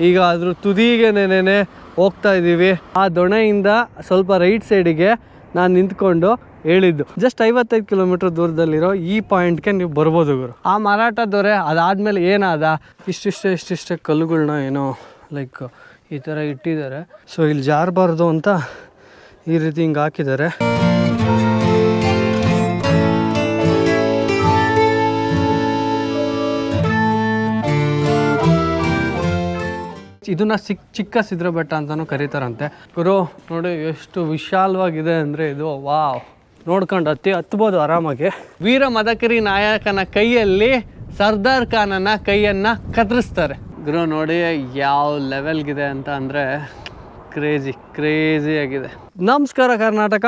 ಈಗ ಅದ್ರ ತುದಿಗೆ ನೆನೆ ಹೋಗ್ತಾ ಇದ್ದೀವಿ. ಆ ದೊಣೆಯಿಂದ ಸ್ವಲ್ಪ ರೈಟ್ ಸೈಡಿಗೆ ನಾನು ನಿಂತ್ಕೊಂಡು ಹೇಳಿದ್ದು ಜಸ್ಟ್ 55 ಕಿಲೋಮೀಟರ್ ದೂರದಲ್ಲಿರೋ ಈ ಪಾಯಿಂಟ್ಗೆ ನೀವು ಬರ್ಬೋದು ಗುರು. ಆ ಮಾರಾಟ ದೊರೆ ಅದಾದಮೇಲೆ ಏನಾದ, ಇಷ್ಟಿಷ್ಟೇ ಕಲ್ಲುಗಳನ್ನ ಏನೋ ಲೈಕ್ ಈ ಥರ ಇಟ್ಟಿದ್ದಾರೆ. ಸೊ ಇಲ್ಲಿ ಜಾರಬಾರ್ದು ಅಂತ ಈ ರೀತಿ ಹಿಂಗೆ ಹಾಕಿದ್ದಾರೆ. ಇದನ್ನ ಚಿಕ್ಕ ಸಿದ್ರ ಬೆಟ್ಟ ಅಂತಲೂ ಕರೀತಾರಂತೆ ಗುರು. ನೋಡಿ ಎಷ್ಟು ವಿಶಾಲವಾಗಿದೆ ಅಂದರೆ ಇದು. ವಾವ್, ನೋಡ್ಕೊಂಡು ಹತ್ಬೋದು ಆರಾಮಾಗಿ. ವೀರ ಮದಕರಿ ನಾಯಕನ ಕೈಯಲ್ಲಿ ಸರ್ದಾರ್ ಖಾನನ ಕೈಯನ್ನು ಕತ್ತರಿಸ್ತಾರೆ ಗುರು. ನೋಡಿ ಯಾವ ಲೆವೆಲ್ಗಿದೆ ಅಂತ ಅಂದರೆ ಕ್ರೇಜಿ ಆಗಿದೆ. ನಮಸ್ಕಾರ ಕರ್ನಾಟಕ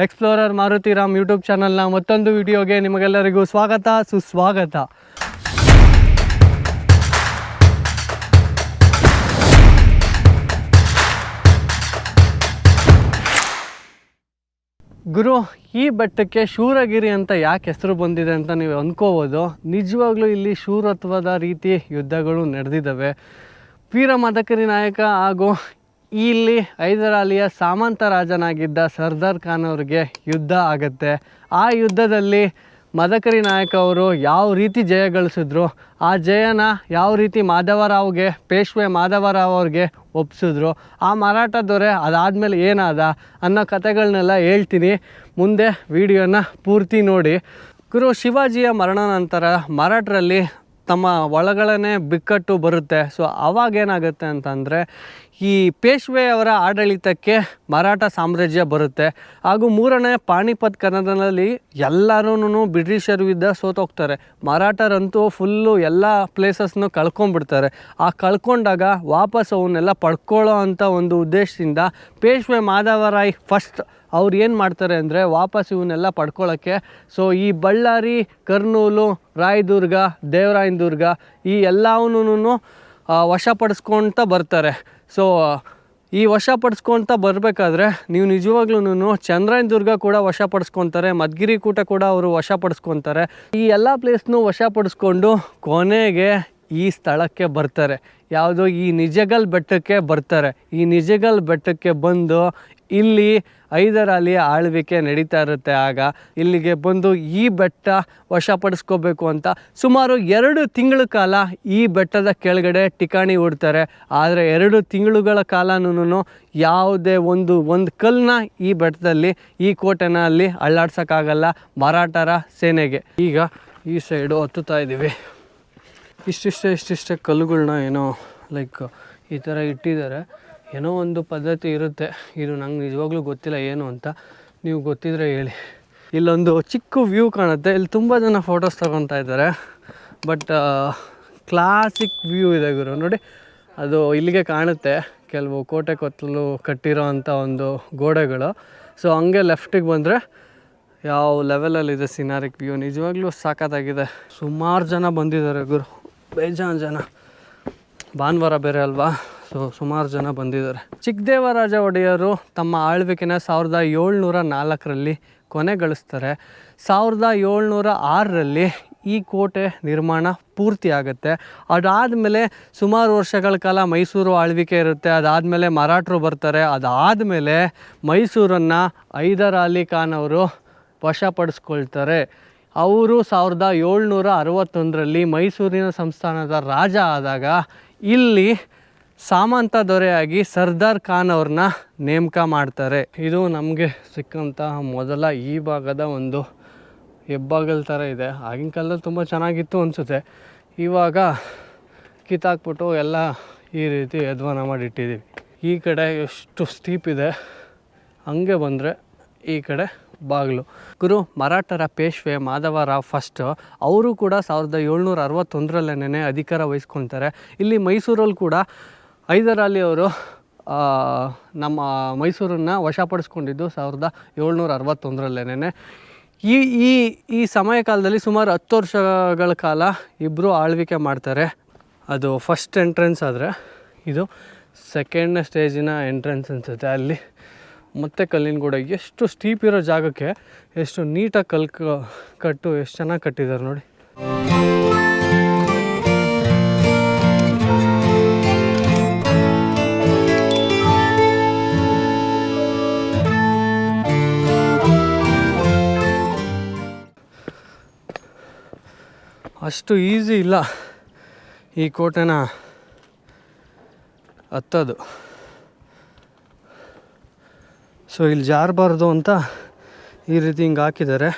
ಎಕ್ಸ್ಪ್ಲೋರರ್ ಮಾರುತಿ ರಾಮ್ ಯೂಟ್ಯೂಬ್ ಚಾನಲ್ನ ಮತ್ತೊಂದು ವಿಡಿಯೋಗೆ ನಿಮಗೆಲ್ಲರಿಗೂ ಸುಸ್ವಾಗತ. ಗುರು, ಈ ಬೆಟ್ಟಕ್ಕೆ ಶೂರಗಿರಿ ಅಂತ ಯಾಕೆ ಹೆಸರು ಬಂದಿದೆ ಅಂತ ನೀವು ಅಂದ್ಕೋಬೋದು. ನಿಜವಾಗ್ಲೂ ಇಲ್ಲಿ ಶೂರತ್ವದ ರೀತಿ ಯುದ್ಧಗಳು ನಡೆದಿದ್ದಾವೆ. ವೀರ ಮದಕರಿ ನಾಯಕ ಹಾಗೂ ಇಲ್ಲಿ ಹೈದರಾಲಿಯ ಸಾಮಂತ ರಾಜನಾಗಿದ್ದ ಸರ್ದಾರ್ ಖಾನ್ ಅವ್ರಿಗೆ ಯುದ್ಧ ಆಗುತ್ತೆ. ಆ ಯುದ್ಧದಲ್ಲಿ ಮದಕರಿ ನಾಯಕ ಅವರು ಯಾವ ರೀತಿ ಜಯ ಗಳಿಸಿದ್ರು, ಆ ಜಯನ ಯಾವ ರೀತಿ ಮಾಧವರಾವ್ಗೆ, ಪೇಶ್ವೆ ಮಾಧವರಾವ್ ಅವ್ರಿಗೆ ಒಪ್ಪಿಸಿದ್ರು, ಆ ಮರಾಠ ದೊರೆ ಅದಾದಮೇಲೆ ಏನಾದ ಅನ್ನೋ ಕಥೆಗಳನ್ನೆಲ್ಲ ಹೇಳ್ತೀನಿ. ಮುಂದೆ ವಿಡಿಯೋನ ಪೂರ್ತಿ ನೋಡಿ. ಗುರು, ಶಿವಾಜಿಯ ಮರಣ ನಂತರ ಮರಾಠರಲ್ಲಿ ತಮ್ಮ ಒಳಗಡೆ ಬಿಕ್ಕಟ್ಟು ಬರುತ್ತೆ. ಸೊ ಅವಾಗೇನಾಗುತ್ತೆ ಅಂತಂದರೆ ಈ ಪೇಶ್ವೆ ಅವರ ಆಡಳಿತಕ್ಕೆ ಮರಾಠ ಸಾಮ್ರಾಜ್ಯ ಬರುತ್ತೆ. ಹಾಗೂ ಮೂರನೇ ಪಾಣಿಪತ್ ಕದನದಲ್ಲಿ ಎಲ್ಲರೂ ಬ್ರಿಟಿಷರ ವಿರುದ್ಧ ಸೋತೋಗ್ತಾರೆ. ಮರಾಠರಂತೂ ಫುಲ್ಲು ಎಲ್ಲ ಪ್ಲೇಸಸ್ನು ಕಳ್ಕೊಂಡ್ಬಿಡ್ತಾರೆ. ಆ ಕಳ್ಕೊಂಡಾಗ ವಾಪಸ್ ಅವನ್ನೆಲ್ಲ ಪಡ್ಕೊಳ್ಳೋ ಅಂಥ ಒಂದು ಉದ್ದೇಶದಿಂದ ಪೇಶ್ವೆ ಮಾಧವರಾಯ್ ಫಸ್ಟ್ ಅವ್ರು ಏನು ಮಾಡ್ತಾರೆ ಅಂದರೆ ವಾಪಸ್ ಇವನ್ನೆಲ್ಲ ಪಡ್ಕೊಳ್ಳೋಕ್ಕೆ ಸೊ ಈ ಬಳ್ಳಾರಿ, ಕರ್ನೂಲು, ರಾಯದುರ್ಗ, ದೇವರಾಯನದುರ್ಗ ಈ ಎಲ್ಲವನ್ನೂ ವಶಪಡಿಸ್ಕೊಳ್ತಾ ಬರ್ತಾರೆ. ಸೊ ಈ ವಶಪಡಿಸ್ಕೊಳ್ತಾ ಬರಬೇಕಾದ್ರೆ ನೀವು ನಿಜವಾಗ್ಲೂ ಚಂದ್ರಾಯನದುರ್ಗ ಕೂಡ ವಶಪಡಿಸ್ಕೊತಾರೆ, ಮಧುಗಿರಿ ಕೂಟ ಕೂಡ ಅವರು ವಶಪಡಿಸ್ಕೊತಾರೆ. ಈ ಎಲ್ಲ ಪ್ಲೇಸ್ನೂ ವಶಪಡಿಸ್ಕೊಂಡು ಕೊನೆಗೆ ಈ ಸ್ಥಳಕ್ಕೆ ಬರ್ತಾರೆ. ಯಾವುದೋ ಈ ನಿಜಗಲ್ ಬೆಟ್ಟಕ್ಕೆ ಬರ್ತಾರೆ. ಈ ನಿಜಗಲ್ ಬೆಟ್ಟಕ್ಕೆ ಬಂದು ಇಲ್ಲಿ ಹೈದರಾಲಿಯ ಆಳ್ವಿಕೆ ನಡೀತಾ ಇರುತ್ತೆ. ಆಗ ಇಲ್ಲಿಗೆ ಬಂದು ಈ ಬೆಟ್ಟ ವಶಪಡಿಸ್ಕೋಬೇಕು ಅಂತ ಸುಮಾರು 2 ತಿಂಗಳ ಕಾಲ ಈ ಬೆಟ್ಟದ ಕೆಳಗಡೆ ಠಿಕಾಣಿ ಹೂಡ್ತಾರೆ. ಆದರೆ 2 ತಿಂಗಳುಗಳ ಕಾಲನೂ ಯಾವುದೇ ಒಂದು ಕಲ್ಲನ್ನ ಈ ಬೆಟ್ಟದಲ್ಲಿ, ಈ ಕೋಟೆನ ಅಲ್ಲಿ ಅಳ್ಳಾಡ್ಸೋಕ್ಕಾಗಲ್ಲ ಮರಾಠರ ಸೇನೆಗೆ. ಈಗ ಈ ಸೈಡು ಹತ್ತುತ್ತಾ ಇದ್ದೀವಿ. ಇಷ್ಟಿಷ್ಟೇ ಕಲ್ಲುಗಳನ್ನ ಏನೋ ಲೈಕ್ ಈ ಥರ ಇಟ್ಟಿದ್ದಾರೆ. ಏನೋ ಒಂದು ಪದ್ಧತಿ ಇರುತ್ತೆ. ಇದು ನಂಗೆ ನಿಜವಾಗ್ಲೂ ಗೊತ್ತಿಲ್ಲ ಏನು ಅಂತ. ನೀವು ಗೊತ್ತಿದ್ರೆ ಹೇಳಿ. ಇಲ್ಲೊಂದು ಚಿಕ್ಕ ವ್ಯೂ ಕಾಣುತ್ತೆ. ಇಲ್ಲಿ ತುಂಬ ಜನ ಫೋಟೋಸ್ ತೊಗೊತಾ ಇದ್ದಾರೆ. ಬಟ್ ಕ್ಲಾಸಿಕ್ ವ್ಯೂ ಇದೆ ಗುರು. ನೋಡಿ, ಅದು ಇಲ್ಲಿಗೆ ಕಾಣುತ್ತೆ. ಕೆಲವು ಕೋಟೆ ಕೊತ್ತಲು ಕಟ್ಟಿರೋ ಅಂಥ ಒಂದು ಗೋಡೆಗಳು. ಸೊ ಹಂಗೆ ಲೆಫ್ಟಿಗೆ ಬಂದರೆ ಯಾವ ಲೆವೆಲಲ್ಲಿದೆ ಸಿನಾರಿಕ್ ವ್ಯೂ. ನಿಜವಾಗ್ಲೂ ಸಾಕಾಗಿದೆ. ಸುಮಾರು ಜನ ಬಂದಿದ್ದಾರೆ ಗುರು, ಬೇಜಾನ್ ಜನ. ಭಾನುವಾರ ಬೇರೆ ಅಲ್ವಾ, ಸೊ ಸುಮಾರು ಜನ ಬಂದಿದ್ದಾರೆ. ಚಿಕ್ಕದೇವರಾಜ ಒಡೆಯರು ತಮ್ಮ ಆಳ್ವಿಕೆನ 1704ರಲ್ಲಿ ಕೊನೆಗಳಿಸ್ತಾರೆ. 1706ರಲ್ಲಿ ಈ ಕೋಟೆ ನಿರ್ಮಾಣ ಪೂರ್ತಿ ಆಗುತ್ತೆ. ಅದಾದಮೇಲೆ ಸುಮಾರು ವರ್ಷಗಳ ಕಾಲ ಮೈಸೂರು ಆಳ್ವಿಕೆ ಇರುತ್ತೆ. ಅದಾದಮೇಲೆ ಮರಾಠರು ಬರ್ತಾರೆ. ಅದಾದಮೇಲೆ ಮೈಸೂರನ್ನು ಹೈದರಾಲಿ ಖಾನ್ ಅವರು ವಶಪಡಿಸ್ಕೊಳ್ತಾರೆ. ಅವರು 1761ರಲ್ಲಿ ಮೈಸೂರಿನ ಸಂಸ್ಥಾನದ ರಾಜ ಆದಾಗ ಇಲ್ಲಿ ಸಾಮಂತ ದೊರೆಯಾಗಿ ಸರ್ದಾರ್ ಖಾನ್ ಅವ್ರನ್ನ ನೇಮಕ ಮಾಡ್ತಾರೆ. ಇದು ನಮಗೆ ಸಿಕ್ಕಂಥ ಮೊದಲ ಈ ಭಾಗದ ಒಂದು ಹೆಬ್ಬಾಗಲ್ ಥರ ಇದೆ. ಆಗಿನ ಕಾಲದಲ್ಲಿ ತುಂಬ ಚೆನ್ನಾಗಿತ್ತು ಅನಿಸುತ್ತೆ. ಇವಾಗ ಕಿತ್ತಾಕ್ಬಿಟ್ಟು ಎಲ್ಲ ಈ ರೀತಿ ಯದ್ವನ ಮಾಡಿಟ್ಟಿದ್ದೀವಿ. ಈ ಕಡೆ ಎಷ್ಟು ಸ್ಟೀಪ್ ಇದೆ. ಹಂಗೆ ಬಂದರೆ ಈ ಕಡೆ ಬಾಗಿಲು. ಗುರು, ಮರಾಠರ ಪೇಶ್ವೆ ಮಾಧವರಾವ್ ಫಸ್ಟ್ ಅವರು ಕೂಡ 1761ರಲ್ಲೇನೆ ಅಧಿಕಾರ ವಹಿಸ್ಕೊತಾರೆ. ಇಲ್ಲಿ ಮೈಸೂರಲ್ಲಿ ಕೂಡ ಹೈದರಾಲಿ ಅವರು ನಮ್ಮ ಮೈಸೂರನ್ನು ವಶಪಡಿಸ್ಕೊಂಡಿದ್ದು 1761ರಲ್ಲೇನೆ. ಈ ಸಮಯ ಕಾಲದಲ್ಲಿ ಸುಮಾರು 10 ವರ್ಷಗಳ ಕಾಲ ಇಬ್ಬರು ಆಳ್ವಿಕೆ ಮಾಡ್ತಾರೆ. ಅದು ಫಸ್ಟ್ ಎಂಟ್ರೆನ್ಸ್ ಆದರೆ ಇದು ಸೆಕೆಂಡ್ನೇ ಸ್ಟೇಜಿನ ಎಂಟ್ರೆನ್ಸ್ ಅನಿಸುತ್ತೆ. ಅಲ್ಲಿ ಮತ್ತು ಕಲ್ಲಿನ ಗೋಡೆ ಎಷ್ಟು ಸ್ಟೀಪ್ ಇರೋ ಜಾಗಕ್ಕೆ ಎಷ್ಟು ನೀಟಾಗಿ ಕಟ್ಟು ಎಷ್ಟು ಚೆನ್ನಾಗಿ ಕಟ್ಟಿದ್ದಾರೆ ನೋಡಿ. ಅಷ್ಟು ಈಸಿ ಇಲ್ಲ ಈ ಕೋಟೆನ ಹತ್ತೋದು. ಸೊ ಇಲ್ಲಿ ಜಾರಬಾರ್ದು ಅಂತ ಈ ರೀತಿ ಹಿಂಗೆ ಹಾಕಿದ್ದಾರೆ.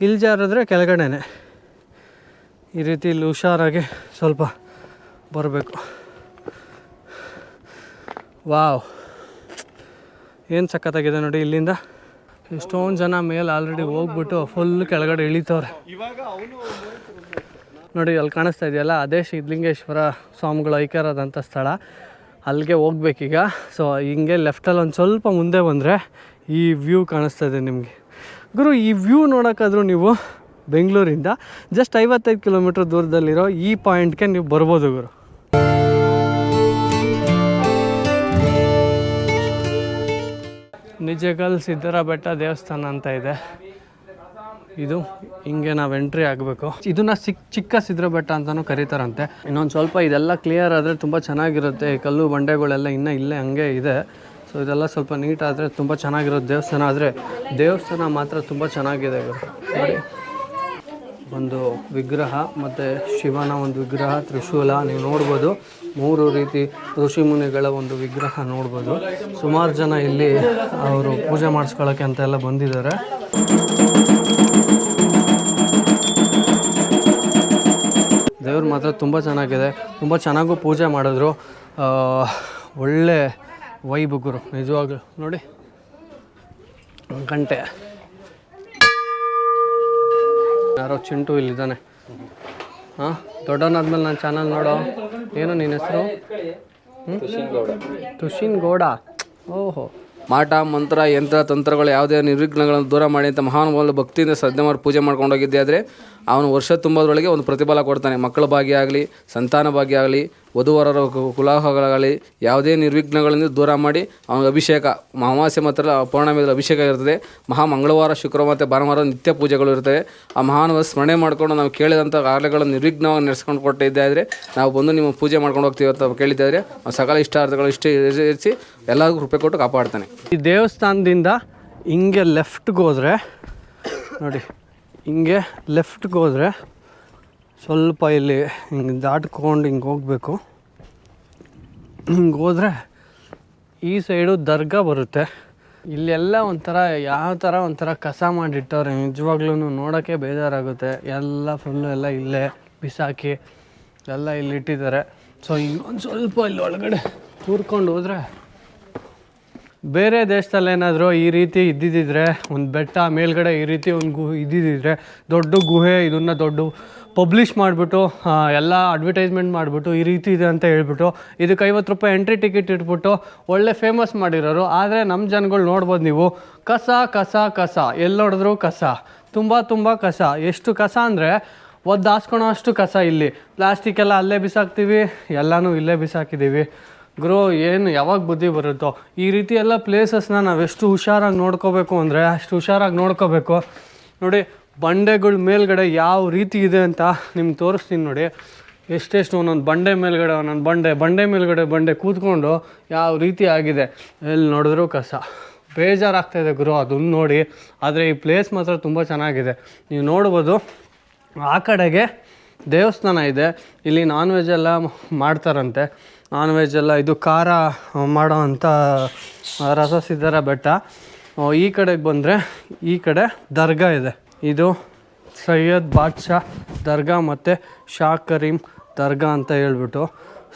ಇಲ್ಲಿ ಜಾರಿದ್ರೆ ಕೆಳಗಡೆನೆ ಈ ರೀತಿ ಇಲ್ಲಿ ಹುಷಾರಾಗಿ ಸ್ವಲ್ಪ ಬರಬೇಕು. ವಾವ್, ಏನು ಸಖತ್ತಾಗಿದೆ ನೋಡಿ. ಇಲ್ಲಿಂದ ಎಷ್ಟೊಂದು ಜನ ಮೇಲೆ ಆಲ್ರೆಡಿ ಹೋಗ್ಬಿಟ್ಟು ಫುಲ್ ಕೆಳಗಡೆ ಇಳಿತವ್ರೆ ನೋಡಿ. ಅಲ್ಲಿ ಕಾಣಿಸ್ತಾ ಇದೆಯಲ್ಲ, ಅದೇ ಸಿದ್ಧಲಿಂಗೇಶ್ವರ ಸ್ವಾಮಿಗಳು ಐಕ್ಯರಾದಂಥ ಸ್ಥಳ. ಅಲ್ಲಿಗೆ ಹೋಗ್ಬೇಕೀಗ. ಸೊ ಹಿಂಗೆ ಲೆಫ್ಟಲ್ಲಿ ಒಂದು ಸ್ವಲ್ಪ ಮುಂದೆ ಬಂದರೆ ಈ ವ್ಯೂ ಕಾಣಿಸ್ತಾ ಇದೆ ನಿಮಗೆ. ಗುರು, ಈ ವ್ಯೂ ನೋಡೋಕ್ಕಾದ್ರೂ ನೀವು ಬೆಂಗಳೂರಿಂದ ಜಸ್ಟ್ 55 ಕಿಲೋಮೀಟ್ರ್ ದೂರದಲ್ಲಿರೋ ಈ ಪಾಯಿಂಟ್ಗೆ ನೀವು ಬರ್ಬೋದು ಗುರು. ನಿಜಗಲ್ ಸಿದ್ದರ ಬೆಟ್ಟ ದೇವಸ್ಥಾನ ಅಂತ ಇದೆ. ಇದು ಹಿಂಗೆ ನಾವು ಎಂಟ್ರಿ ಆಗಬೇಕು. ಇದನ್ನು ಚಿಕ್ಕ ಸಿದ್ದರ ಬೆಟ್ಟ ಅಂತಲೂ ಕರೀತಾರಂತೆ. ಇನ್ನೊಂದು ಸ್ವಲ್ಪ ಇದೆಲ್ಲ ಕ್ಲಿಯರ್ ಆದರೆ ತುಂಬ ಚೆನ್ನಾಗಿರುತ್ತೆ. ಈ ಕಲ್ಲು ಬಂಡೆಗಳೆಲ್ಲ ಇನ್ನೂ ಇಲ್ಲೇ ಹಂಗೆ ಇದೆ. ಸೊ ಇದೆಲ್ಲ ಸ್ವಲ್ಪ ನೀಟ್ ಆದರೆ ತುಂಬ ಚೆನ್ನಾಗಿರುತ್ತೆ ದೇವಸ್ಥಾನ. ಆದರೆ ದೇವಸ್ಥಾನ ಮಾತ್ರ ತುಂಬ ಚೆನ್ನಾಗಿದೆ ನೋಡಿ. ಒಂದು ವಿಗ್ರಹ ಮತ್ತು ಶಿವನ ಒಂದು ವಿಗ್ರಹ, ತ್ರಿಶೂಲ ನೀವು ನೋಡ್ಬೋದು. 3 ರೀತಿ ಋಷಿ ಮುನಿಗಳ ಒಂದು ವಿಗ್ರಹ ನೋಡ್ಬೋದು. ಸುಮಾರು ಜನ ಇಲ್ಲಿ ಅವರು ಪೂಜೆ ಮಾಡಿಸ್ಕೊಳ್ಳೋಕ್ಕೆ ಅಂತೆಲ್ಲ ಬಂದಿದ್ದಾರೆ. ದೇವ್ರು ಮಾತ್ರ ತುಂಬ ಚೆನ್ನಾಗಿದೆ. ತುಂಬ ಚೆನ್ನಾಗೂ ಪೂಜೆ ಮಾಡಿದ್ರು. ಒಳ್ಳೆ ವೈಬ್ ಗುರು ನಿಜವಾಗ್ಲೂ. ನೋಡಿ ಗಂಟೆ ಯಾರೋ ಚಿಂಟು ಇಲ್ಲಿದ್ದಾನೆ. ಹಾಂ, ದೊಡ್ಡವನಾದ್ಮೇಲೆ ನನ್ನ ಚಾನಲ್ ನೋಡೋ. ಏನು ನಿನ್ನ ಹೆಸರು? ತುಷಿನ್ ಗೌಡ. ಓಹೋ. ಮಾಟ ಮಂತ್ರ ಯಂತ್ರ ತಂತ್ರಗಳು ಯಾವುದೇ ನಿರ್ವಿಘ್ನಗಳನ್ನು ದೂರ ಮಾಡಿ ಅಂತ ಮಹಾನುಭಾವನ ಭಕ್ತಿಯಿಂದ ಶ್ರದ್ಧೆ ಮಾಡಿ ಪೂಜೆ ಮಾಡ್ಕೊಂಡು ಹೋಗಿದ್ದೆ ಆದರೆ ಅವನು ವರ್ಷ ತುಂಬೋದ್ರೊಳಗೆ ಒಂದು ಪ್ರತಿಫಲ ಕೊಡ್ತಾನೆ. ಮಕ್ಕಳ ಭಾಗ್ಯ ಆಗಲಿ, ಸಂತಾನ ಭಾಗ್ಯ ಆಗಲಿ, ವಧುವರರ ಕುಲಾಹಗಳಾಗಲಿ ಯಾವುದೇ ನಿರ್ವಿಘ್ನಗಳಿಂದ ದೂರ ಮಾಡಿ ಅವನಿಗೆ ಅಭಿಷೇಕ ಅಮಾವಾಸ್ಯೆ ಮತ್ತು ಪೌರ್ಣಮಿಯಲ್ಲಿ ಅಭಿಷೇಕ ಇರ್ತದೆ. ಮಂಗಳವಾರ, ಶುಕ್ರವಾರ ಮತ್ತು ಭಾನುವಾರ ನಿತ್ಯ ಪೂಜೆಗಳು ಇರ್ತವೆ. ಆ ಮಹಾನುಭಾವ ಸ್ಮರಣೆ ಮಾಡಿಕೊಂಡು ನಾವು ಕೇಳಿದಂಥ ಕಾರ್ಯಗಳನ್ನು ನಿರ್ವಿಘ್ನವಾಗಿ ನಡೆಸ್ಕೊಂಡು ಕೊಟ್ಟಿದ್ದೆ ಆದರೆ ನಾವು ಬಂದು ನಿಮ್ಮ ಪೂಜೆ ಮಾಡ್ಕೊಂಡು ಹೋಗ್ತೀವಿ ಅಂತ ಕೇಳಿದ್ದೆ ಆದರೆ ಸಕಲ ಇಷ್ಟಾರ್ಥಗಳು ಇರಿಸಿ ಎಲ್ಲರಿಗೂ ಕೃಪೆ ಕೊಟ್ಟು ಕಾಪಾಡ್ತಾನೆ. ಈ ದೇವಸ್ಥಾನದಿಂದ ಹಿಂಗೆ ಲೆಫ್ಟ್ಗೆ ಹೋದರೆ ನೋಡಿ, ಹಿಂಗೆ ಲೆಫ್ಟ್ಗೆ ಹೋದರೆ ಸ್ವಲ್ಪ ಇಲ್ಲಿ ಹಿಂಗೆ ದಾಟ್ಕೊಂಡು ಹಿಂಗೆ ಹೋಗಬೇಕು. ಹಿಂಗೆ ಹೋದರೆ ಈ ಸೈಡು ದರ್ಗಾ ಬರುತ್ತೆ. ಇಲ್ಲೆಲ್ಲ ಯಾವ ಥರ ಒಂಥರ ಕಸ ಮಾಡಿಟ್ಟವ್ರೆ. ನಿಜವಾಗ್ಲೂ ನೋಡೋಕ್ಕೆ ಬೇಜಾರಾಗುತ್ತೆ. ಎಲ್ಲ ಫುಲ್ಲು ಎಲ್ಲ ಇಲ್ಲೇ ಬಿಸಾಕಿ ಎಲ್ಲ ಇಲ್ಲಿ ಇಟ್ಟಿದ್ದಾರೆ. ಸೊ ಇನ್ನೊಂದು ಸ್ವಲ್ಪ ಇಲ್ಲಿ ಒಳಗಡೆ ಕೂರ್ಕೊಂಡು ಹೋದರೆ, ಬೇರೆ ದೇಶದಲ್ಲಿ ಏನಾದರೂ ಈ ರೀತಿ ಇದ್ದಿದ್ದರೆ, ಒಂದು ಬೆಟ್ಟ ಮೇಲ್ಗಡೆ ಈ ರೀತಿ ಒಂದು ಇದ್ದಿದ್ದರೆ, ದೊಡ್ಡ ಗುಹೆ, ಇದನ್ನು ದೊಡ್ಡ ಪಬ್ಲಿಷ್ ಮಾಡಿಬಿಟ್ಟು ಎಲ್ಲ ಅಡ್ವರ್ಟೈಸ್ಮೆಂಟ್ ಮಾಡಿಬಿಟ್ಟು ಈ ರೀತಿ ಇದೆ ಅಂತ ಹೇಳ್ಬಿಟ್ಟು ಇದಕ್ಕೆ 50 ರೂಪಾಯಿ ಎಂಟ್ರಿ ಟಿಕೆಟ್ ಇಟ್ಬಿಟ್ಟು ಒಳ್ಳೆ ಫೇಮಸ್ ಮಾಡಿರೋರು. ಆದರೆ ನಮ್ಮ ಜನಗಳು ನೋಡ್ಬೋದು ನೀವು, ಕಸ ಕಸ ಕಸ, ಎಲ್ಲಿ ನೋಡಿದ್ರು ಕಸ, ತುಂಬ ಕಸ. ಎಷ್ಟು ಕಸ ಅಂದರೆ ಹಾಸ್ಕೊಳೋ ಅಷ್ಟು ಕಸ. ಇಲ್ಲಿ ಪ್ಲಾಸ್ಟಿಕ್ ಎಲ್ಲ ಅಲ್ಲೇ ಬಿಸಾಕ್ತೀವಿ, ಎಲ್ಲನೂ ಇಲ್ಲೇ ಬಿಸಾಕಿದ್ದೀವಿ. ಗುರು, ಏನು ಯಾವಾಗ ಬುದ್ಧಿ ಬರುತ್ತೋ ಈ ರೀತಿ ಎಲ್ಲ ಪ್ಲೇಸಸ್ನ ನಾವೆಷ್ಟು ಹುಷಾರಾಗಿ ನೋಡ್ಕೋಬೇಕು ಅಂದರೆ ಅಷ್ಟು ಹುಷಾರಾಗಿ ನೋಡ್ಕೋಬೇಕು. ನೋಡಿ, ಬಂಡೆಗಳ ಮೇಲ್ಗಡೆ ಯಾವ ರೀತಿ ಇದೆ ಅಂತ ನಿಮ್ಗೆ ತೋರಿಸ್ತೀನಿ ನೋಡಿ. ಎಷ್ಟೆಷ್ಟು ಒಂದೊಂದು ಬಂಡೆ ಮೇಲ್ಗಡೆ ಒಂದೊಂದು ಬಂಡೆ ಮೇಲ್ಗಡೆ ಬಂಡೆ ಕೂತ್ಕೊಂಡು ಯಾವ ರೀತಿ ಆಗಿದೆ. ಎಲ್ಲಿ ನೋಡಿದ್ರೂ ಕಸ. ಬೇಜಾರಾಗ್ತಾಯಿದೆ ಗುರು ಅದನ್ನು ನೋಡಿ. ಆದರೆ ಈ ಪ್ಲೇಸ್ ಮಾತ್ರ ತುಂಬ ಚೆನ್ನಾಗಿದೆ. ನೀವು ನೋಡ್ಬೋದು, ಆ ಕಡೆಗೆ ದೇವಸ್ಥಾನ ಇದೆ. ಇಲ್ಲಿ ನಾನ್ ವೆಜ್ ಎಲ್ಲ ಮಾಡ್ತಾರಂತೆ. ನಾನ್ ವೆಜ್ ಎಲ್ಲ ಇದು ಖಾರ ಮಾಡೋ ಅಂಥ ರಸಸಿದ್ದರ ಬೆಟ್ಟ. ಈ ಕಡೆಗೆ ಬಂದರೆ ಈ ಕಡೆ ದರ್ಗಾ ಇದೆ. ಇದು ಸೈಯದ್ ಬಾದ್ಶಾ ದರ್ಗಾ ಮತ್ತು ಶಾ ಕರೀಮ್ ದರ್ಗಾ ಅಂತ ಹೇಳ್ಬಿಟ್ಟು.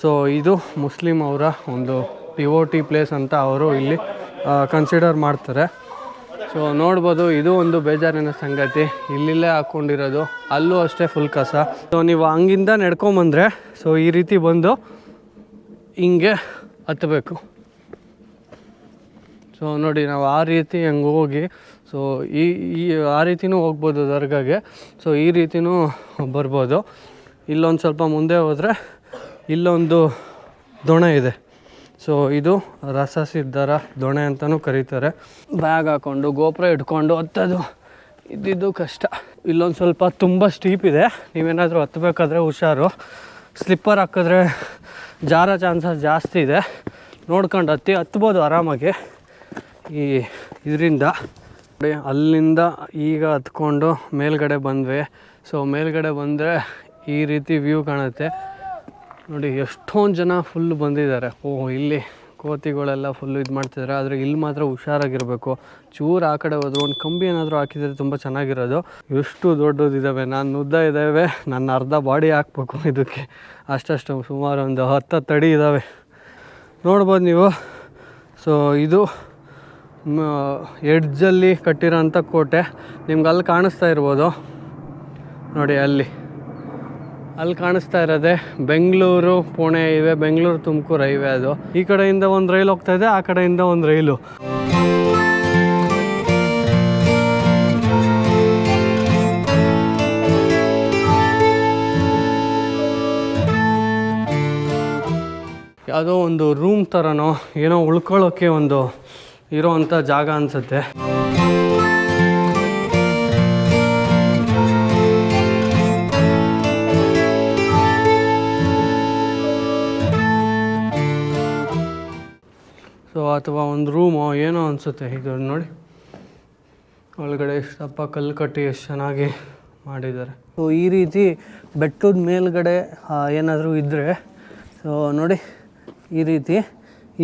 ಸೊ ಇದು ಮುಸ್ಲಿಮ್ ಅವರ ಒಂದು ಡಿವೋಟಿ ಪ್ಲೇಸ್ ಅಂತ ಅವರು ಇಲ್ಲಿ ಕನ್ಸಿಡರ್ ಮಾಡ್ತಾರೆ. ಸೊ ನೋಡ್ಬೋದು, ಇದು ಒಂದು ಬೇಜಾರಿನ ಸಂಗತಿ. ಇಲ್ಲಿಲ್ಲೇ ಹಾಕ್ಕೊಂಡಿರೋದು, ಅಲ್ಲೂ ಅಷ್ಟೇ ಫುಲ್ ಕಸ. ಸೊ ನೀವು ಹಂಗಿಂದ ನಡ್ಕೊಂಬಂದರೆ ಸೊ ಈ ರೀತಿ ಬಂದು ಹಿಂಗೆ ಹತ್ತಬೇಕು. ಸೊ ನೋಡಿ, ನಾವು ಆ ರೀತಿ ಹಂಗೆ ಹೋಗಿ ಸೊ ಈ ಆ ರೀತಿನೂ ಹೋಗ್ಬೋದು ದರ್ಗಾಗೆ. ಸೊ ಈ ರೀತಿನೂ ಬರ್ಬೋದು. ಇಲ್ಲೊಂದು ಸ್ವಲ್ಪ ಮುಂದೆ ಹೋದರೆ ಇಲ್ಲೊಂದು ದೊಣೆ ಇದೆ. ಸೊ ಇದು ರಸಸಿದ್ಧರ ದೊಣೆ ಅಂತಲೂ ಕರೀತಾರೆ. ಬ್ಯಾಗ್ ಹಾಕ್ಕೊಂಡು ಗೋಪುರ ಇಟ್ಕೊಂಡು ಹತ್ತೋದು ಇದ್ದಿದ್ದು ಕಷ್ಟ. ಇಲ್ಲೊಂದು ಸ್ವಲ್ಪ ತುಂಬ ಸ್ಟೀಪ್ ಇದೆ. ನೀವೇನಾದರೂ ಹತ್ತಬೇಕಾದ್ರೆ ಹುಷಾರು. ಸ್ಲಿಪ್ಪರ್ ಹಾಕಿದ್ರೆ ಜಾರೋ ಚಾನ್ಸಸ್ ಜಾಸ್ತಿ ಇದೆ. ನೋಡ್ಕೊಂಡು ಹತ್ಬೋದು ಆರಾಮಾಗಿ. ಈ ಇದರಿಂದ ಅಲ್ಲಿಂದ ಈಗ ಹತ್ಕೊಂಡು ಮೇಲ್ಗಡೆ ಬಂದ್ವಿ. ಸೊ ಮೇಲ್ಗಡೆ ಬಂದರೆ ಈ ರೀತಿ ವ್ಯೂ ಕಾಣುತ್ತೆ ನೋಡಿ. ಎಷ್ಟೊಂದು ಜನ ಫುಲ್ ಬಂದಿದ್ದಾರೆ. ಇಲ್ಲಿ ಕೋತಿಗಳೆಲ್ಲ ಫುಲ್ಲು ಇದು ಮಾಡ್ತಿದ್ದಾರೆ. ಆದರೆ ಇಲ್ಲಿ ಮಾತ್ರ ಹುಷಾರಾಗಿರಬೇಕು. ಚೂರು ಆ ಕಡೆ ಹೋದ್ರು ಒಂದು ಕಂಬಿ ಏನಾದರೂ ಹಾಕಿದರೆ ತುಂಬ ಚೆನ್ನಾಗಿರೋದು. ಎಷ್ಟು ದೊಡ್ಡದಿದ್ದಾವೆ, ನಾನು ಉದ್ದ ಇದ್ದಾವೆ, ನನ್ನ ಅರ್ಧ ಬಾಡಿ ಹಾಕ್ಬೇಕು ಇದಕ್ಕೆ. ಅಷ್ಟಷ್ಟು ಸುಮಾರು ಒಂದು 10 ಅಡಿ ಇದ್ದಾವೆ ನೋಡ್ಬೋದು ನೀವು. ಸೊ ಇದು ಎಡ್ಜಲ್ಲಿ ಕಟ್ಟಿರೋಂಥ ಕೋಟೆ. ನಿಮ್ಗೆ ಅಲ್ಲಿ ಕಾಣಿಸ್ತಾ ಇರ್ಬೋದು ನೋಡಿ, ಅಲ್ಲಿ ಕಾಣಿಸ್ತಾ ಇರೋದೆ ಬೆಂಗಳೂರು ಪುಣೆ ಹೈವೇ, ಬೆಂಗಳೂರು ತುಮಕೂರು ಹೈವೇ. ಅದು ಈ ಕಡೆಯಿಂದ ಒಂದು ರೈಲು ಹೋಗ್ತಾ ಇದೆ, ಆ ಕಡೆಯಿಂದ ಒಂದು ರೈಲು. ಯಾವುದೋ ಒಂದು ರೂಮ್ ಥರನೋ ಏನೋ ಉಳ್ಕೊಳ್ಳೋಕ್ಕೆ ಒಂದು ಇರೋವಂಥ ಜಾಗ ಅನಿಸುತ್ತೆ. ಸೊ ಅಥವಾ ಒಂದು ರೂಮೋ ಏನೋ ಅನಿಸುತ್ತೆ ಇದು ನೋಡಿ. ಒಳಗಡೆ ಎಷ್ಟಪ್ಪ ಕಲ್ಲು ಕಟ್ಟಿ ಎಷ್ಟು ಚೆನ್ನಾಗಿ ಮಾಡಿದ್ದಾರೆ. ಸೊ ಈ ರೀತಿ ಬೆಟ್ಟದ ಮೇಲ್ಗಡೆ ಏನಾದರೂ ಇದ್ದರೆ, ಸೊ ನೋಡಿ ಈ ರೀತಿ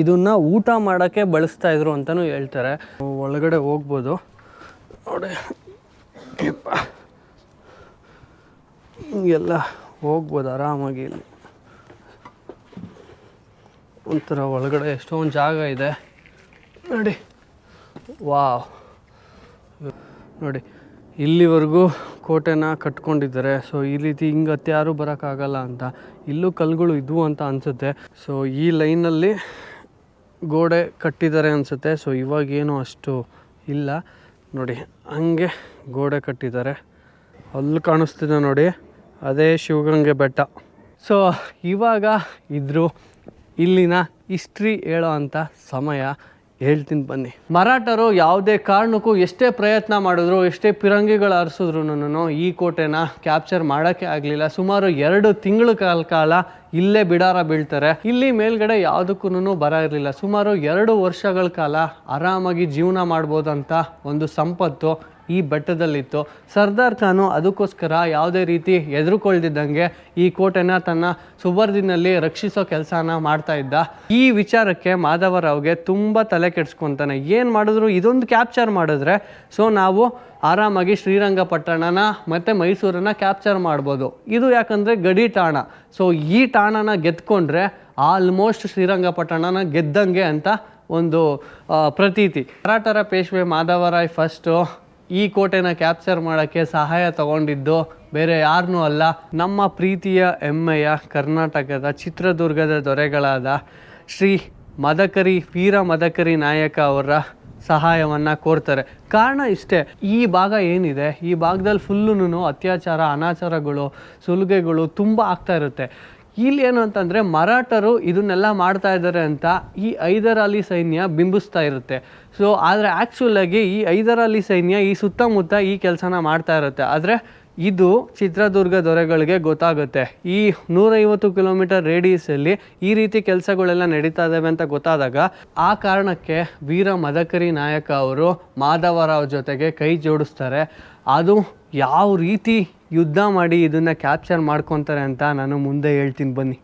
ಇದನ್ನು ಊಟ ಮಾಡೋಕ್ಕೆ ಬಳಸ್ತಾಯಿದ್ರು ಅಂತಲೂ ಹೇಳ್ತಾರೆ. ಒಳಗಡೆ ಹೋಗ್ಬೋದು ನೋಡಿ, ಹಿಂಗೆಲ್ಲ ಹೋಗ್ಬೋದು ಆರಾಮಾಗಿ. ಇಲ್ಲಿ ಒಂಥರ ಒಳಗಡೆ ಎಷ್ಟೊಂದು ಜಾಗ ಇದೆ ನೋಡಿ. ವಾವ್, ನೋಡಿ ಇಲ್ಲಿವರೆಗೂ ಕೋಟೆನ ಕಟ್ಕೊಂಡಿದ್ದಾರೆ. ಸೊ ಈ ರೀತಿ ಹಿಂಗತ್ತೆ ಯಾರೂ ಬರೋಕ್ಕಾಗಲ್ಲ ಅಂತ. ಇಲ್ಲೂ ಕಲ್ಲುಗಳು ಇದ್ವು ಅಂತ ಅನಿಸುತ್ತೆ. ಸೊ ಈ ಲೈನಲ್ಲಿ ಗೋಡೆ ಕಟ್ಟಿದ್ದಾರೆ ಅನಿಸುತ್ತೆ. ಸೊ ಇವಾಗೇನು ಅಷ್ಟು ಇಲ್ಲ ನೋಡಿ, ಹಂಗೆ ಗೋಡೆ ಕಟ್ಟಿದ್ದಾರೆ. ಅಲ್ಲಿ ಕಾಣಿಸ್ತಿದೆ ನೋಡಿ, ಅದೇ ಶಿವಗಂಗೆ ಬೆಟ್ಟ. ಸೊ ಇವಾಗ ಇದ್ರು ಇಲ್ಲಿನ ಹಿಸ್ಟ್ರಿ ಹೇಳೋ ಅಂಥ ಸಮಯ. ಹೇಳ್ತೀನಿ ಬನ್ನಿ. ಮರಾಠರು ಯಾವುದೇ ಕಾರಣಕ್ಕೂ ಎಷ್ಟೇ ಪ್ರಯತ್ನ ಮಾಡಿದ್ರು, ಎಷ್ಟೇ ಪಿರಂಗಿಗಳು ಹರಿಸಿದ್ರು ಈ ಕೋಟೆನ ಕ್ಯಾಪ್ಚರ್ ಮಾಡೋಕ್ಕೆ ಆಗಲಿಲ್ಲ. ಸುಮಾರು 2 ತಿಂಗಳ ಕಾಲ ಇಲ್ಲೇ ಬಿಡಾರ ಬೀಳ್ತಾರೆ. ಇಲ್ಲಿ ಮೇಲ್ಗಡೆ ಯಾವುದಕ್ಕೂ ಬರ ಇರಲಿಲ್ಲ. ಸುಮಾರು 2 ವರ್ಷಗಳ ಕಾಲ ಆರಾಮಾಗಿ ಜೀವನ ಮಾಡ್ಬೋದಂತ ಒಂದು ಸಂಪತ್ತು ಈ ಬೆಟ್ಟದಲ್ಲಿತ್ತು. ಸರ್ದಾರ್ ಖಾನು ಅದಕ್ಕೋಸ್ಕರ ಯಾವುದೇ ರೀತಿ ಎದುರುಕೊಳ್ದಿದ್ದಂಗೆ ಈ ಕೋಟೆನ ತನ್ನ ಸುಬರ್ದಿನಲ್ಲಿ ರಕ್ಷಿಸೋ ಕೆಲಸನ ಮಾಡ್ತಾ ಇದ್ದ. ಈ ವಿಚಾರಕ್ಕೆ ಮಾಧವರಾವ್ಗೆ ತುಂಬ ತಲೆ ಕೆಡಿಸ್ಕೊತಾನೆ. ಏನು ಮಾಡಿದ್ರು ಇದೊಂದು ಕ್ಯಾಪ್ಚರ್ ಮಾಡಿದ್ರೆ ಸೊ ನಾವು ಆರಾಮಾಗಿ ಶ್ರೀರಂಗಪಟ್ಟಣನ ಮತ್ತು ಮೈಸೂರನ್ನು ಕ್ಯಾಪ್ಚರ್ ಮಾಡ್ಬೋದು. ಇದು ಯಾಕಂದರೆ ಗಡಿ ಠಾಣ. ಸೊ ಈ ಠಾಣನ ಗೆದ್ಕೊಂಡ್ರೆ ಆಲ್ಮೋಸ್ಟ್ ಶ್ರೀರಂಗಪಟ್ಟಣನ ಗೆದ್ದಂಗೆ ಅಂತ ಒಂದು ಪ್ರತೀತಿ. ಮರಾಠರ ಪೇಶ್ವೆ ಮಾಧವರಾಯ್ ಫಸ್ಟು ಈ ಕೋಟೆನ ಕ್ಯಾಪ್ಚರ್ ಮಾಡೋಕ್ಕೆ ಸಹಾಯ ತಗೊಂಡಿದ್ದು ಬೇರೆ ಯಾರನ್ನೂ ಅಲ್ಲ, ನಮ್ಮ ಪ್ರೀತಿಯ ಹೆಮ್ಮೆಯ ಕರ್ನಾಟಕದ ಚಿತ್ರದುರ್ಗದ ದೊರೆಗಳಾದ ಶ್ರೀ ಮದಕರಿ ವೀರ ಮದಕರಿ ನಾಯಕ ಅವರ ಸಹಾಯವನ್ನು ಕೋರ್ತಾರೆ. ಕಾರಣ ಇಷ್ಟೇ, ಈ ಭಾಗ ಏನಿದೆ ಈ ಭಾಗದಲ್ಲಿ ಫುಲ್ಲೂ ಅತ್ಯಾಚಾರ, ಅನಾಚಾರಗಳು, ಸುಲಿಗೆಗಳು ತುಂಬ ಆಗ್ತಾ ಇರುತ್ತೆ. ಇಲ್ಲಿ ಏನು ಅಂತಂದರೆ ಮರಾಠರು ಇದನ್ನೆಲ್ಲ ಮಾಡ್ತಾ ಇದ್ದಾರೆ ಅಂತ ಈ ಹೈದರ್ ಅಲಿ ಸೈನ್ಯ ಬಿಂಬಿಸ್ತಾ ಇರುತ್ತೆ. ಸೊ ಆದರೆ ಆ್ಯಕ್ಚುಲಾಗಿ ಈ ಹೈದರ್ ಅಲಿ ಸೈನ್ಯ ಈ ಸುತ್ತಮುತ್ತ ಈ ಕೆಲಸನ ಮಾಡ್ತಾ ಇರುತ್ತೆ. ಆದರೆ ಇದು ಚಿತ್ರದುರ್ಗ ದೊರೆಗಳಿಗೆ ಗೊತ್ತಾಗುತ್ತೆ. ಈ 150 ಕಿಲೋಮೀಟರ್ ರೇಡಿಯಸಲ್ಲಿ ಈ ರೀತಿ ಕೆಲಸಗಳೆಲ್ಲ ನಡೀತಾ ಇದ್ದಾವೆ ಅಂತ ಗೊತ್ತಾದಾಗ ಆ ಕಾರಣಕ್ಕೆ ವೀರ ಮದಕರಿ ನಾಯಕ ಅವರು ಮಾಧವರಾವ್ ಜೊತೆಗೆ ಕೈ ಜೋಡಿಸ್ತಾರೆ. ಅದು ಯಾವ ರೀತಿ ಯುದ್ಧ ಮಾಡಿ ಇದನ್ನು ಕ್ಯಾಪ್ಚರ್ ಮಾಡ್ಕೊತಾರೆ ಅಂತ ನಾನು ಮುಂದೆ ಹೇಳ್ತೀನಿ ಬನ್ನಿ.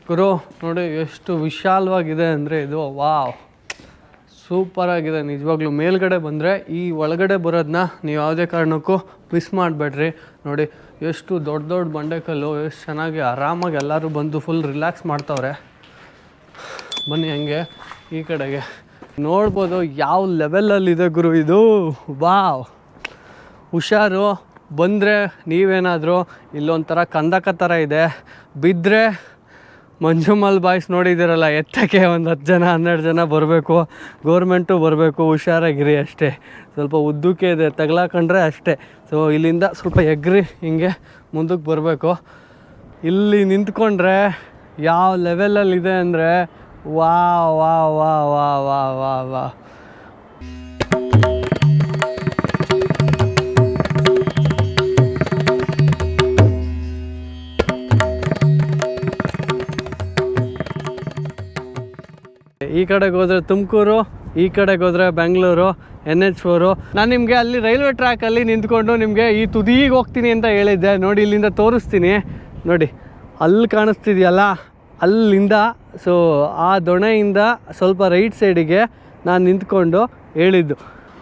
ಗುರು ನೋಡಿ ಎಷ್ಟು ವಿಶಾಲವಾಗಿದೆ ಅಂದರೆ ಇದು. ವಾವ್, ಸೂಪರಾಗಿದೆ ನಿಜವಾಗ್ಲೂ. ಮೇಲ್ಗಡೆ ಬಂದರೆ ಈ ಒಳಗಡೆ ಬರೋದನ್ನ ನೀವು ಯಾವುದೇ ಕಾರಣಕ್ಕೂ ಮಿಸ್ ಮಾಡಬೇಡ್ರಿ. ನೋಡಿ ಎಷ್ಟು ದೊಡ್ಡ ದೊಡ್ಡ ಬಂಡೆಕಲ್ಲು, ಎಷ್ಟು ಚೆನ್ನಾಗಿ ಆರಾಮಾಗಿ ಎಲ್ಲರೂ ಬಂದು ಫುಲ್ ರಿಲ್ಯಾಕ್ಸ್ ಮಾಡ್ತವ್ರೆ. ಬನ್ನಿ ಹಂಗೆ ಈ ಕಡೆಗೆ ನೋಡ್ಬೋದು ಯಾವ ಲೆವೆಲಲ್ಲಿದೆ ಗುರು ಇದು. ವಾವ್, ಹುಷಾರು. ಬಂದರೆ ನೀವೇನಾದರೂ ಇಲ್ಲೊಂಥರ ಕಂದಕ ಥರ ಇದೆ, ಬಿದ್ದರೆ ಮಂಜುಮಲ್ ಬಾಯ್ಸ್ ನೋಡಿದ್ದೀರಲ್ಲ, ಎತ್ತಕ್ಕೆ ಒಂದು 10 ಜನ 12 ಜನ ಬರಬೇಕು. ಗೌರ್ಮೆಂಟು ಬರಬೇಕು, ಹುಷಾರಾಗಿರಿ ಅಷ್ಟೇ. ಸ್ವಲ್ಪ ಉದ್ದಕ್ಕೆ ಇದೆ, ತಗ್ಲಾಕೊಂಡ್ರೆ ಅಷ್ಟೇ. ಸೊ ಇಲ್ಲಿಂದ ಸ್ವಲ್ಪ ಎಗ್ರಿ ಹಿಂಗೆ ಮುಂದಕ್ಕೆ ಬರಬೇಕು. ಇಲ್ಲಿ ನಿಂತ್ಕೊಂಡ್ರೆ ಯಾವ ಲೆವೆಲಲ್ಲಿದೆ ಅಂದರೆ ವಾ ವಾ ವಾ ವಾ ವಾ ವಾ ವಾ. ಈ ಕಡೆಗೆ ಹೋದರೆ ತುಮಕೂರು, ಈ ಕಡೆಗೆ ಹೋದರೆ ಬೆಂಗಳೂರು NH4. ನಾನು ನಿಮಗೆ ಅಲ್ಲಿ ರೈಲ್ವೆ ಟ್ರ್ಯಾಕಲ್ಲಿ ನಿಂತ್ಕೊಂಡು ನಿಮಗೆ ಈ ತುದಿಗೆ ಹೋಗ್ತೀನಿ ಅಂತ ಹೇಳಿದ್ದೆ. ನೋಡಿ ಇಲ್ಲಿಂದ ತೋರಿಸ್ತೀನಿ. ನೋಡಿ ಅಲ್ಲಿ ಕಾಣಿಸ್ತಿದೆಯಲ್ಲ, ಅಲ್ಲಿಂದ ಸೊ ಆ ದೊಣೆಯಿಂದ ಸ್ವಲ್ಪ ರೈಟ್ ಸೈಡಿಗೆ ನಾನು ನಿಂತ್ಕೊಂಡು ಹೇಳಿದ್ದು.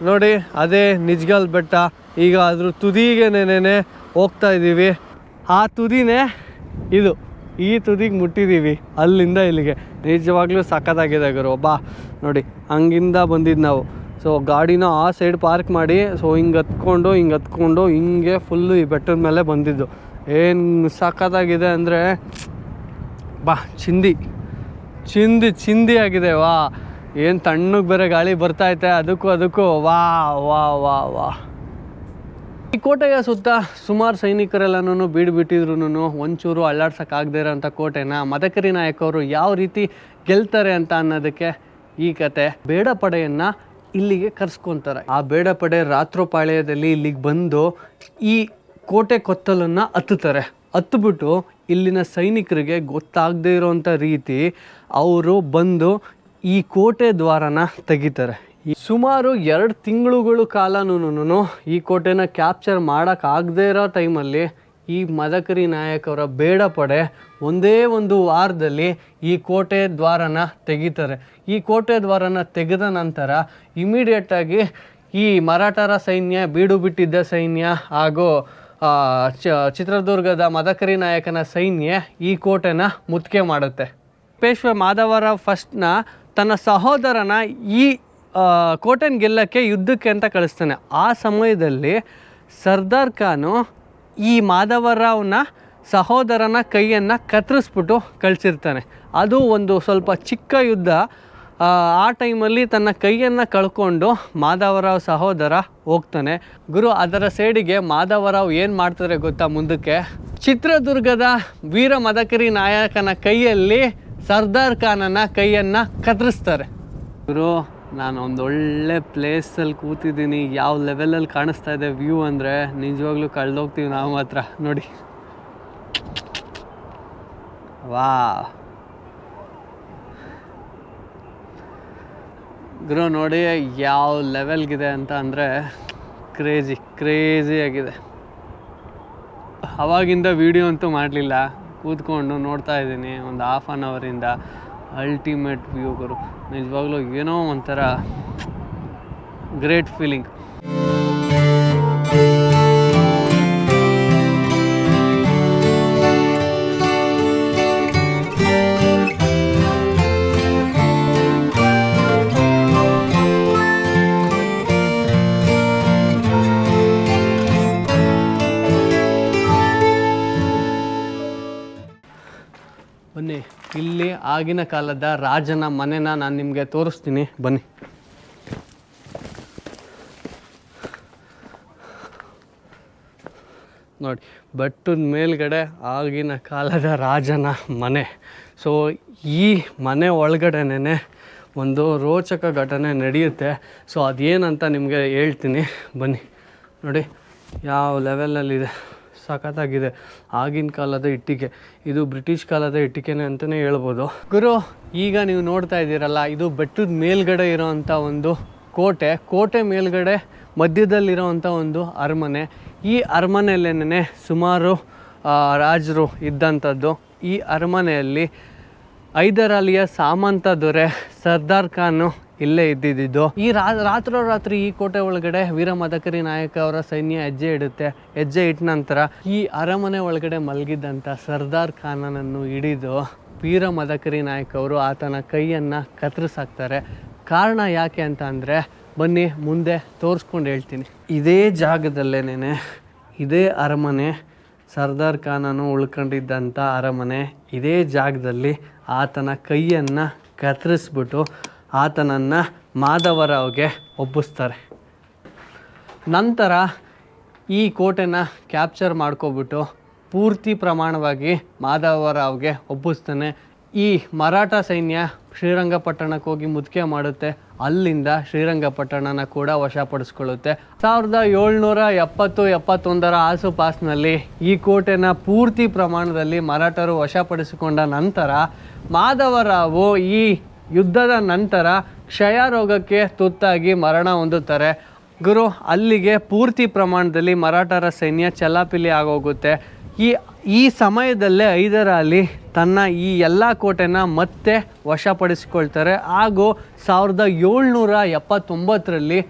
ನೋಡಿ ಅದೇ ನಿಜ್ಗಲ್ ಬೆಟ್ಟ. ಈಗ ಅದ್ರ ತುದಿಗೆ ನೆನೆ ಹೋಗ್ತಾ ಇದ್ದೀವಿ. ಆ ತುದಿನೇ ಇದು, ಈ ತುದಿಗೆ ಮುಟ್ಟಿದ್ದೀವಿ ಅಲ್ಲಿಂದ ಇಲ್ಲಿಗೆ. ನಿಜವಾಗ್ಲೂ ಸಖತ್ತಾಗಿದೆ ಗುರು. ನೋಡಿ ಹಂಗಿಂದ ಬಂದಿದ್ದು ನಾವು. ಸೊ ಗಾಡಿನ ಆ ಸೈಡ್ ಪಾರ್ಕ್ ಮಾಡಿ ಸೊ ಹಿಂಗೆ ಹತ್ಕೊಂಡು ಹಿಂಗೆ ಫುಲ್ಲು ಈ ಬೆಟ್ಟದ ಮೇಲೆ ಬಂದಿದ್ದು. ಏನು ಸಖತ್ತಾಗಿದೆ ಅಂದರೆ ಚಿಂದಿ ಆಗಿದೆ. ಏನು ತಣ್ಣಗೆ ಬೇರೆ ಗಾಳಿ ಬರ್ತಾಯಿದೆ. ಅದಕ್ಕೂ ವಾ. ಈ ಕೋಟೆಯ ಸುತ್ತ ಸುಮಾರು ಸೈನಿಕರೆಲ್ಲನೂ ಬಿಟ್ಟಿದ್ರು ಒಂಚೂರು ಅಲ್ಲಾಡ್ಸೋಕ್ಕಾಗದೇ ಇರೋಂಥ ಕೋಟೆನ ಮದಕರಿ ನಾಯಕ್ ಅವರು ಯಾವ ರೀತಿ ಗೆಲ್ತಾರೆ ಅಂತ ಅನ್ನೋದಕ್ಕೆ ಈ ಕತೆ. ಬೇಡ ಪಡೆಯನ್ನು ಇಲ್ಲಿಗೆ ಕರ್ಸ್ಕೊತಾರೆ. ಆ ಬೇಡ ಪಡೆ ರಾತ್ರೋಪಾಳ್ಯದಲ್ಲಿ ಇಲ್ಲಿಗೆ ಬಂದು ಈ ಕೋಟೆ ಕೊತ್ತಲನ್ನು ಹತ್ತುಬಿಟ್ಟು ಇಲ್ಲಿನ ಸೈನಿಕರಿಗೆ ಗೊತ್ತಾಗದೇ ಇರೋವಂಥ ರೀತಿ ಅವರು ಬಂದು ಈ ಕೋಟೆ ದ್ವಾರನ ತೆಗಿತಾರೆ. ಸುಮಾರು 2 ತಿಂಗಳುಗಳ ಕಾಲನೂ ಈ ಕೋಟೆನ ಕ್ಯಾಪ್ಚರ್ ಮಾಡೋಕ್ಕಾಗದೇ ಇರೋ ಟೈಮಲ್ಲಿ ಈ ಮದಕರಿ ನಾಯಕ್ ಅವರ ಬೇಡ ಪಡೆ ಒಂದೇ ಒಂದು ವಾರದಲ್ಲಿ ಈ ಕೋಟೆ ದ್ವಾರನ ತೆಗಿತಾರೆ. ಈ ಕೋಟೆ ದ್ವಾರನ ತೆಗೆದ ನಂತರ ಇಮಿಡಿಯೇಟಾಗಿ ಈ ಮರಾಠರ ಸೈನ್ಯ, ಬೀಡು ಬಿಟ್ಟಿದ್ದ ಸೈನ್ಯ ಹಾಗೂ ಚಿತ್ರದುರ್ಗದ ಮದಕರಿ ನಾಯಕನ ಸೈನ್ಯ ಈ ಕೋಟೆನ ಮುತ್ತಿಗೆ ಮಾಡುತ್ತೆ. ಪೇಶ್ವೆ ಮಾಧವರಾವ್ ಫಸ್ಟ್ನ ತನ್ನ ಸಹೋದರನ ಈ ಕೋಟೆನ ಗೆಲ್ಲಕ್ಕೆ ಯುದ್ಧಕ್ಕೆ ಅಂತ ಕಳಿಸ್ತಾನೆ. ಆ ಸಮಯದಲ್ಲಿ ಸರ್ದಾರ್ ಖಾನು ಈ ಮಾಧವರಾವ್ನ ಸಹೋದರನ ಕೈಯನ್ನು ಕತ್ತರಿಸ್ಬಿಟ್ಟು ಕಳಿಸಿರ್ತಾನೆ. ಅದು ಒಂದು ಸ್ವಲ್ಪ ಚಿಕ್ಕ ಯುದ್ಧ. ಆ ಟೈಮಲ್ಲಿ ತನ್ನ ಕೈಯನ್ನು ಕಳ್ಕೊಂಡು ಮಾಧವರಾವ್ ಸಹೋದರ ಹೋಗ್ತಾನೆ. ಗುರು ಅದರ ಸೈಡಿಗೆ ಮಾಧವರಾವ್ ಏನು ಮಾಡ್ತಾರೆ ಗೊತ್ತಾ, ಮುಂದಕ್ಕೆ ಚಿತ್ರದುರ್ಗದ ವೀರ ಮದಕರಿ ನಾಯಕನ ಕೈಯಲ್ಲಿ ಸರ್ದಾರ್ ಖಾನನ ಕೈಯನ್ನು ಕತ್ತರಿಸ್ತಾರೆ. ಗುರು ನಾನು ಒಂದೊಳ್ಳೆ ಪ್ಲೇಸಲ್ಲಿ ಕೂತಿದ್ದೀನಿ. ಯಾವ ಲೆವೆಲಲ್ಲಿ ಕಾಣಿಸ್ತಾ ಇದೆ ವ್ಯೂ ಅಂದರೆ ನಿಜವಾಗ್ಲೂ ಕಳೆದೋಗ್ತೀವಿ ನಾವು ಮಾತ್ರ. ನೋಡಿ ವಾ ಗುರು, ನೋಡಿ ಯಾವ ಲೆವೆಲ್ಗಿದೆ ಅಂತ ಅಂದರೆ ಕ್ರೇಜಿ ಆಗಿದೆ. ಅವಾಗಿಂದ ವಿಡಿಯೋ ಅಂತೂ ಮಾಡಲಿಲ್ಲ, ಕೂತ್ಕೊಂಡು ನೋಡ್ತಾ ಇದ್ದೀನಿ ಒಂದು ಹಾಫ್ ಆನ್ ಅವರಿಂದ. ಅಲ್ಟಿಮೇಟ್ ವ್ಯೂ ಗುರು, ನಿಜವಾಗ್ಲೂ ಏನೋ ಒಂಥರ ಗ್ರೇಟ್ ಫೀಲಿಂಗ್. ಬನ್ನಿ, ಇಲ್ಲಿ ಆಗಿನ ಕಾಲದ ರಾಜನ ಮನೆನ ನಾನು ನಿಮಗೆ ತೋರಿಸ್ತೀನಿ ಬನ್ನಿ. ನೋಡಿ ಬೆಟ್ಟದ ಮೇಲ್ಗಡೆ ಆಗಿನ ಕಾಲದ ರಾಜನ ಮನೆ. ಸೊ ಈ ಮನೆ ಒಳಗಡೆನೇ ಒಂದು ರೋಚಕ ಘಟನೆ ನಡೆಯುತ್ತೆ. ಸೊ ಅದೇನಂತ ನಿಮಗೆ ಹೇಳ್ತೀನಿ ಬನ್ನಿ. ನೋಡಿ ಯಾವ ಲೆವೆಲಲ್ಲಿದೆ, ಸಖತ್ತಾಗಿದೆ. ಆಗಿನ ಕಾಲದ ಇಟ್ಟಿಗೆ, ಇದು ಬ್ರಿಟಿಷ್ ಕಾಲದ ಇಟ್ಟಿಗೆನೆ ಅಂತಲೇ ಹೇಳ್ಬೋದು. ಗುರು ಈಗ ನೀವು ನೋಡ್ತಾ ಇದ್ದೀರಲ್ಲ, ಇದು ಬೆಟ್ಟದ ಮೇಲ್ಗಡೆ ಇರೋವಂಥ ಒಂದು ಕೋಟೆ ಮೇಲ್ಗಡೆ ಮಧ್ಯದಲ್ಲಿರೋವಂಥ ಒಂದು ಅರಮನೆ. ಈ ಅರಮನೆಯಲ್ಲೇನೆ ಸುಮಾರು ರಾಜರು ಇದ್ದಂಥದ್ದು. ಈ ಅರಮನೆಯಲ್ಲಿ ಹೈದರಾಲಿಯ ಸಾಮಂತ ದೊರೆ ಸರ್ದಾರ್ ಖಾನು ಇಲ್ಲೇ ಇದ್ದಿದ್ದು. ಈ ರಾತ್ರಿ ಈ ಕೋಟೆ ಒಳಗಡೆ ವೀರ ಮದಕರಿ ನಾಯಕ ಅವರ ಸೈನ್ಯ ಹೆಜ್ಜೆ ಇಟ್ಟ ನಂತರ ಈ ಅರಮನೆ ಒಳಗಡೆ ಮಲಗಿದ್ದಂಥ ಸರ್ದಾರ್ ಖಾನನನ್ನು ಹಿಡಿದು ವೀರ ಮದಕರಿ ನಾಯಕ ಅವರು ಆತನ ಕೈಯನ್ನು ಕತ್ತರಿಸಾಕ್ತಾರೆ. ಕಾರಣ ಯಾಕೆ ಅಂತ ಅಂದರೆ ಬನ್ನಿ ಮುಂದೆ ತೋರಿಸ್ಕೊಂಡು ಹೇಳ್ತೀನಿ. ಇದೇ ಜಾಗದಲ್ಲೇನೆ ಇದೇ ಅರಮನೆ, ಸರ್ದಾರ್ ಖಾನನು ಉಳ್ಕೊಂಡಿದ್ದಂಥ ಅರಮನೆ. ಇದೇ ಜಾಗದಲ್ಲಿ ಆತನ ಕೈಯನ್ನು ಕತ್ತರಿಸ್ಬಿಟ್ಟು ಆತನನ್ನು ಮಾಧವರಾವ್ಗೆ ಒಪ್ಪಿಸ್ತಾರೆ. ನಂತರ ಈ ಕೋಟೆನ ಕ್ಯಾಪ್ಚರ್ ಮಾಡ್ಕೊಬಿಟ್ಟು ಪೂರ್ತಿ ಪ್ರಮಾಣವಾಗಿ ಮಾಧವರಾವ್ಗೆ ಒಪ್ಪಿಸ್ತಾನೆ. ಈ ಮರಾಠ ಸೈನ್ಯ ಶ್ರೀರಂಗಪಟ್ಟಣಕ್ಕೆ ಹೋಗಿ ಮುತ್ತಿಗೆ ಮಾಡುತ್ತೆ. ಅಲ್ಲಿಂದ ಶ್ರೀರಂಗಪಟ್ಟಣನ ಕೂಡ ವಶಪಡಿಸ್ಕೊಳ್ಳುತ್ತೆ. 1770-71 ಆಸುಪಾಸಿನಲ್ಲಿ ಈ ಕೋಟೆನ ಪೂರ್ತಿ ಪ್ರಮಾಣದಲ್ಲಿ ಮರಾಠರು ವಶಪಡಿಸಿಕೊಂಡ ನಂತರ ಮಾಧವರಾವು ಈ ಯುದ್ಧದ ನಂತರ ಕ್ಷಯ ರೋಗಕ್ಕೆ ತುತ್ತಾಗಿ ಮರಣ ಹೊಂದುತ್ತಾರೆ. ಗುರು, ಅಲ್ಲಿಗೆ ಪೂರ್ತಿ ಪ್ರಮಾಣದಲ್ಲಿ ಮರಾಠರ ಸೈನ್ಯ ಚಲ್ಲಾಪಿಲ್ಲಿ ಆಗೋಗುತ್ತೆ. ಈ ಸಮಯದಲ್ಲೇ ಹೈದರ್ ಅಲಿ ತನ್ನ ಈ ಎಲ್ಲ ಕೋಟೆನ ಮತ್ತೆ ವಶಪಡಿಸಿಕೊಳ್ತಾರೆ. ಹಾಗೂ 1779ರಲ್ಲಿ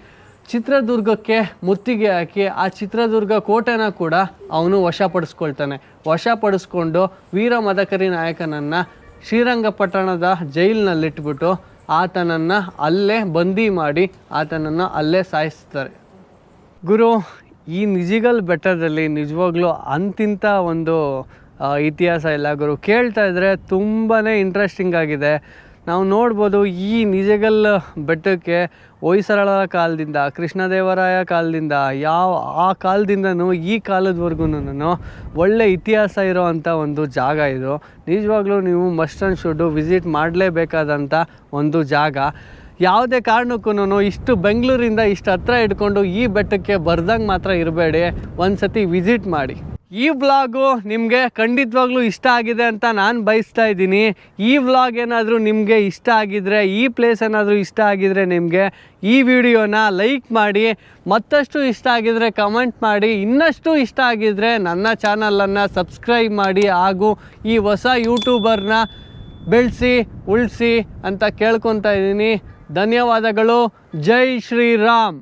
ಚಿತ್ರದುರ್ಗಕ್ಕೆ ಮುತ್ತಿಗೆ ಹಾಕಿ ಆ ಚಿತ್ರದುರ್ಗ ಕೋಟೆನ ಕೂಡ ಅವನು ವಶಪಡಿಸ್ಕೊಳ್ತಾನೆ. ವಶಪಡಿಸ್ಕೊಂಡು ವೀರ ಮದಕರಿ ನಾಯಕನನ್ನು ಶ್ರೀರಂಗಪಟ್ಟಣದ ಜೈಲಿನಲ್ಲಿಟ್ಬಿಟ್ಟು ಆತನನ್ನು ಅಲ್ಲೇ ಬಂದಿ ಮಾಡಿ ಆತನನ್ನು ಅಲ್ಲೇ ಸಾಯಿಸ್ತಾರೆ. ಗುರು, ಈ ನಿಜಿಗಲ್ ಬೆಟ್ಟದಲ್ಲಿ ನಿಜವಾಗ್ಲೂ ಅಂತಿಂಥ ಒಂದು ಇತಿಹಾಸ ಇಲ್ಲ ಗುರು. ಕೇಳ್ತಾ ಇದ್ದರೆ ತುಂಬಾ ಇಂಟ್ರೆಸ್ಟಿಂಗ್ ಆಗಿದೆ. ನಾವು ನೋಡ್ಬೋದು ಈ ನಿಜಗಲ್ ಬೆಟ್ಟಕ್ಕೆ ಹೊಯ್ಸಳರ ಕಾಲದಿಂದ, ಕೃಷ್ಣದೇವರಾಯ ಕಾಲದಿಂದ, ಆ ಕಾಲದಿಂದನೂ ಈ ಕಾಲದವರೆಗೂ ಒಳ್ಳೆ ಇತಿಹಾಸ ಇರೋವಂಥ ಒಂದು ಜಾಗ ಇದು. ನಿಜವಾಗ್ಲೂ ನೀವು ಮಸ್ಟ್ ಆ್ಯಂಡ್ ಶುಡ್ಡು ವಿಸಿಟ್ ಮಾಡಲೇಬೇಕಾದಂಥ ಒಂದು ಜಾಗ. ಯಾವುದೇ ಕಾರಣಕ್ಕೂ ಇಷ್ಟು ಬೆಂಗಳೂರಿಂದ ಇಷ್ಟು ಹತ್ರ ಇಟ್ಕೊಂಡು ಈ ಬೆಟ್ಟಕ್ಕೆ ಬರ್ದಂಗೆ ಮಾತ್ರ ಇರಬೇಡಿ, ಒಂದು ಸತಿ ವಿಸಿಟ್ ಮಾಡಿ. ಈ ವ್ಲಾಗು ನಿಮಗೆ ಖಂಡಿತವಾಗ್ಲೂ ಇಷ್ಟ ಆಗಿದೆ ಅಂತ ನಾನು ಬಯಸ್ತಾ ಇದ್ದೀನಿ. ಈ ವ್ಲಾಗ್ ಏನಾದರೂ ನಿಮಗೆ ಇಷ್ಟ ಆಗಿದ್ದರೆ, ಈ ಪ್ಲೇಸ್ ಏನಾದರೂ ಇಷ್ಟ ಆಗಿದರೆ ನಿಮಗೆ ಈ ವಿಡಿಯೋನ ಲೈಕ್ ಮಾಡಿ, ಮತ್ತಷ್ಟು ಇಷ್ಟ ಆಗಿದರೆ ಕಮೆಂಟ್ ಮಾಡಿ, ಇನ್ನಷ್ಟು ಇಷ್ಟ ಆಗಿದ್ದರೆ ನನ್ನ ಚಾನಲನ್ನು ಸಬ್ಸ್ಕ್ರೈಬ್ ಮಾಡಿ, ಹಾಗೂ ಈ ಹೊಸ ಯೂಟ್ಯೂಬರ್ನ ಬೆಳೆಸಿ ಉಳಿಸಿ ಅಂತ ಕೇಳ್ಕೊತಾ ಇದ್ದೀನಿ. ಧನ್ಯವಾದಗಳು. ಜೈ ಶ್ರೀರಾಮ್.